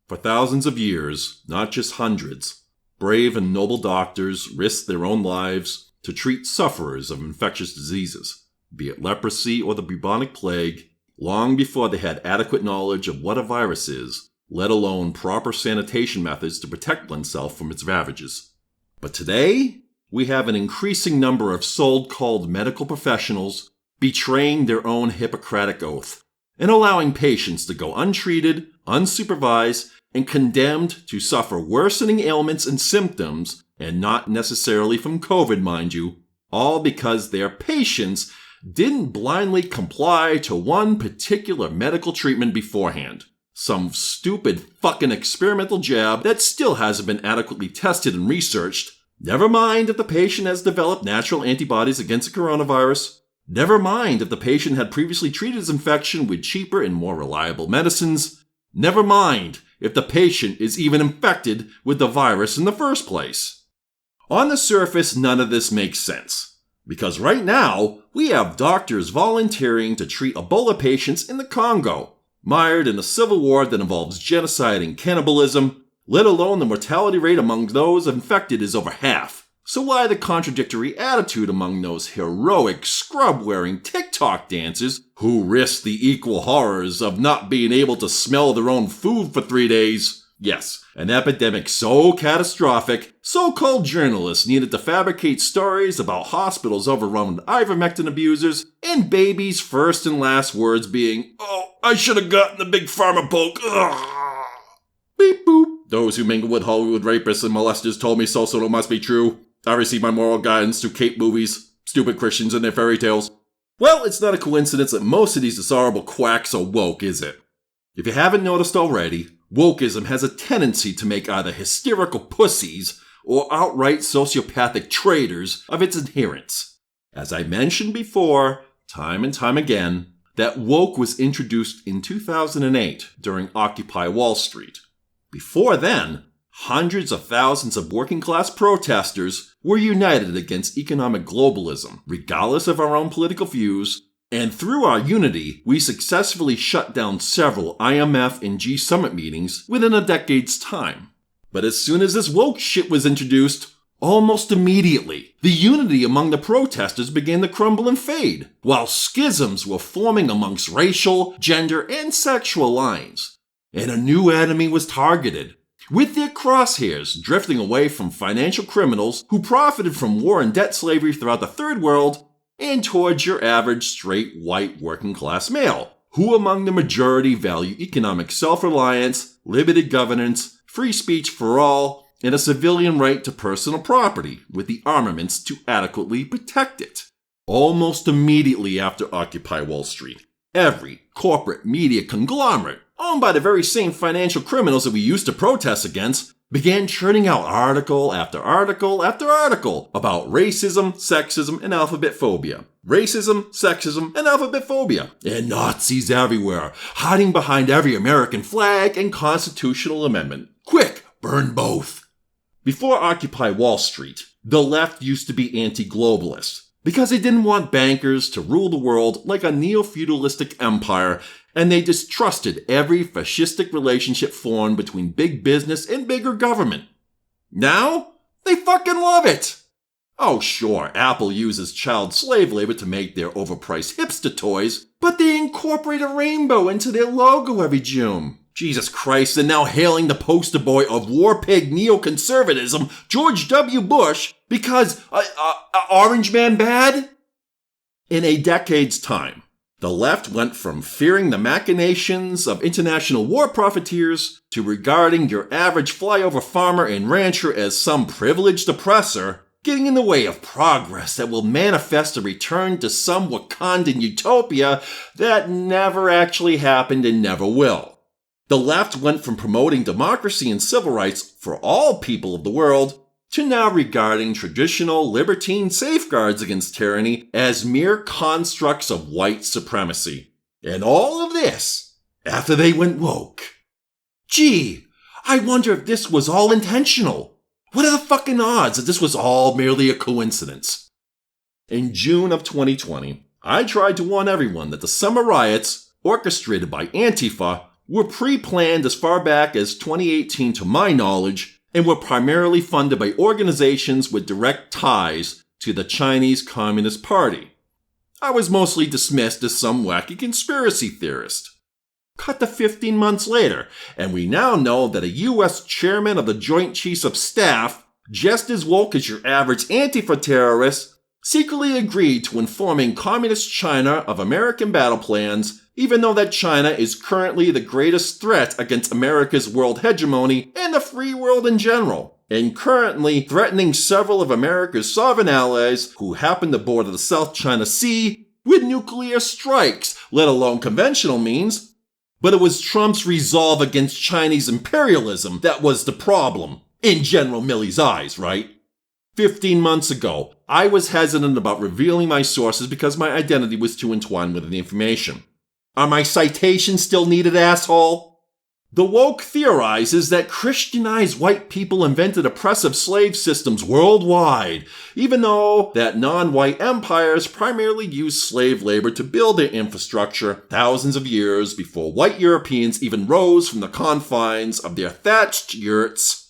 For thousands of years, not just hundreds, brave and noble doctors risked their own lives to treat sufferers of infectious diseases, be it leprosy or the bubonic plague, long before they had adequate knowledge of what a virus is, let alone proper sanitation methods to protect oneself from its ravages. But today, we have an increasing number of so-called medical professionals betraying their own Hippocratic oath and allowing patients to go untreated, unsupervised, and condemned to suffer worsening ailments and symptoms, and not necessarily from COVID, mind you, all because their patients didn't blindly comply to one particular medical treatment beforehand. Some stupid fucking experimental jab that still hasn't been adequately tested and researched. Never mind if the patient has developed natural antibodies against the coronavirus. Never mind if the patient had previously treated his infection with cheaper and more reliable medicines. Never mind if the patient is even infected with the virus in the first place. On the surface, none of this makes sense. Because right now, we have doctors volunteering to treat Ebola patients in the Congo, mired in a civil war that involves genocide and cannibalism, let alone the mortality rate among those infected is over half. So why the contradictory attitude among those heroic, scrub-wearing TikTok dancers who risk the equal horrors of not being able to smell their own food for 3 days? Yes, an epidemic so catastrophic, so-called journalists needed to fabricate stories about hospitals overrun with ivermectin abusers and babies' first and last words being, "Oh, I should have gotten the big pharma poke. Ugh. Beep boop. Those who mingle with Hollywood rapists and molesters told me so it must be true. I receive my moral guidance through Cape movies, stupid Christians and their fairy tales." Well, it's not a coincidence that most of these dishonorable quacks are woke, is it? If you haven't noticed already, wokeism has a tendency to make either hysterical pussies or outright sociopathic traitors of its adherents. As I mentioned before, time and time again, that woke was introduced in 2008 during Occupy Wall Street. Before then, hundreds of thousands of working-class protesters were united against economic globalism, regardless of our own political views, and through our unity, we successfully shut down several IMF and G-Summit meetings within a decade's time. But as soon as this woke shit was introduced, almost immediately, the unity among the protesters began to crumble and fade, while schisms were forming amongst racial, gender, and sexual lines. And a new enemy was targeted, with their crosshairs drifting away from financial criminals who profited from war and debt slavery throughout the Third World and towards your average straight white working class male, who among the majority value economic self-reliance, limited governance, free speech for all, and a civilian right to personal property with the armaments to adequately protect it. Almost immediately after Occupy Wall Street, every corporate media conglomerate owned by the very same financial criminals that we used to protest against, began churning out article after article after article about racism, sexism, and alphabet phobia. Racism, sexism, and alphabet phobia. And Nazis everywhere, hiding behind every American flag and constitutional amendment. Quick, burn both. Before Occupy Wall Street, the left used to be anti-globalist, because they didn't want bankers to rule the world like a neo-feudalistic empire, and they distrusted every fascistic relationship formed between big business and bigger government. Now, they fucking love it! Oh sure, Apple uses child slave labor to make their overpriced hipster toys, but they incorporate a rainbow into their logo every June. Jesus Christ, and now hailing the poster boy of war pig neoconservatism, George W. Bush, because Orange Man bad? In a decade's time, the left went from fearing the machinations of international war profiteers to regarding your average flyover farmer and rancher as some privileged oppressor, getting in the way of progress that will manifest a return to some Wakandan utopia that never actually happened and never will. The left went from promoting democracy and civil rights for all people of the world to now regarding traditional libertine safeguards against tyranny as mere constructs of white supremacy. And all of this after they went woke. Gee, I wonder if this was all intentional. What are the fucking odds that this was all merely a coincidence? In June of 2020, I tried to warn everyone that the summer riots, orchestrated by Antifa, were pre-planned as far back as 2018 to my knowledge, and were primarily funded by organizations with direct ties to the Chinese Communist Party. I was mostly dismissed as some wacky conspiracy theorist. Cut to 15 months later, and we now know that a U.S. chairman of the Joint Chiefs of Staff, just as woke as your average Antifa terrorist, secretly agreed to informing Communist China of American battle plans, even though that China is currently the greatest threat against America's world hegemony and the free world in general, and currently threatening several of America's sovereign allies who happen to border the South China Sea with nuclear strikes, let alone conventional means. But it was Trump's resolve against Chinese imperialism that was the problem, in General Milley's eyes, right? 15 months ago, I was hesitant about revealing my sources because my identity was too entwined with the information. Are my citations still needed, asshole? The woke theorizes that Christianized white people invented oppressive slave systems worldwide, even though that non-white empires primarily used slave labor to build their infrastructure thousands of years before white Europeans even rose from the confines of their thatched yurts.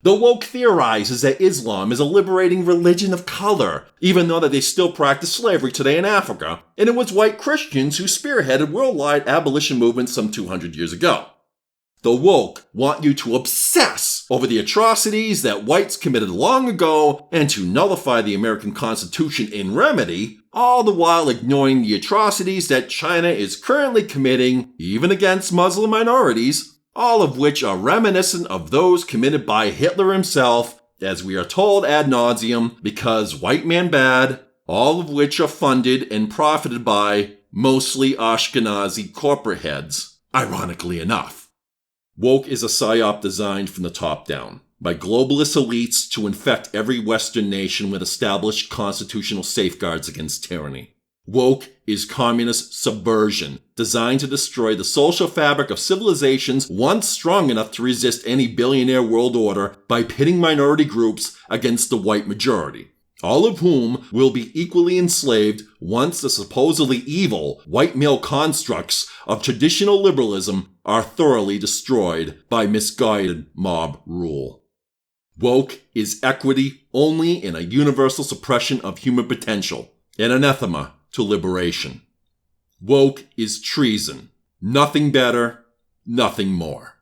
The woke theorizes that Islam is a liberating religion of color, even though that they still practice slavery today in Africa, and it was white Christians who spearheaded worldwide abolition movements some 200 years ago. The woke want you to obsess over the atrocities that whites committed long ago and to nullify the American Constitution in remedy, all the while ignoring the atrocities that China is currently committing, even against Muslim minorities, all of which are reminiscent of those committed by Hitler himself, as we are told ad nauseum, because white man bad, all of which are funded and profited by mostly Ashkenazi corporate heads, ironically enough. Woke is a psyop designed from the top down, by globalist elites to infect every Western nation with established constitutional safeguards against tyranny. Woke is communist subversion, designed to destroy the social fabric of civilizations once strong enough to resist any billionaire world order by pitting minority groups against the white majority, all of whom will be equally enslaved once the supposedly evil white male constructs of traditional liberalism are thoroughly destroyed by misguided mob rule. Woke is equity only in a universal suppression of human potential, an anathema to liberation. Woke is treason. Nothing better, nothing more.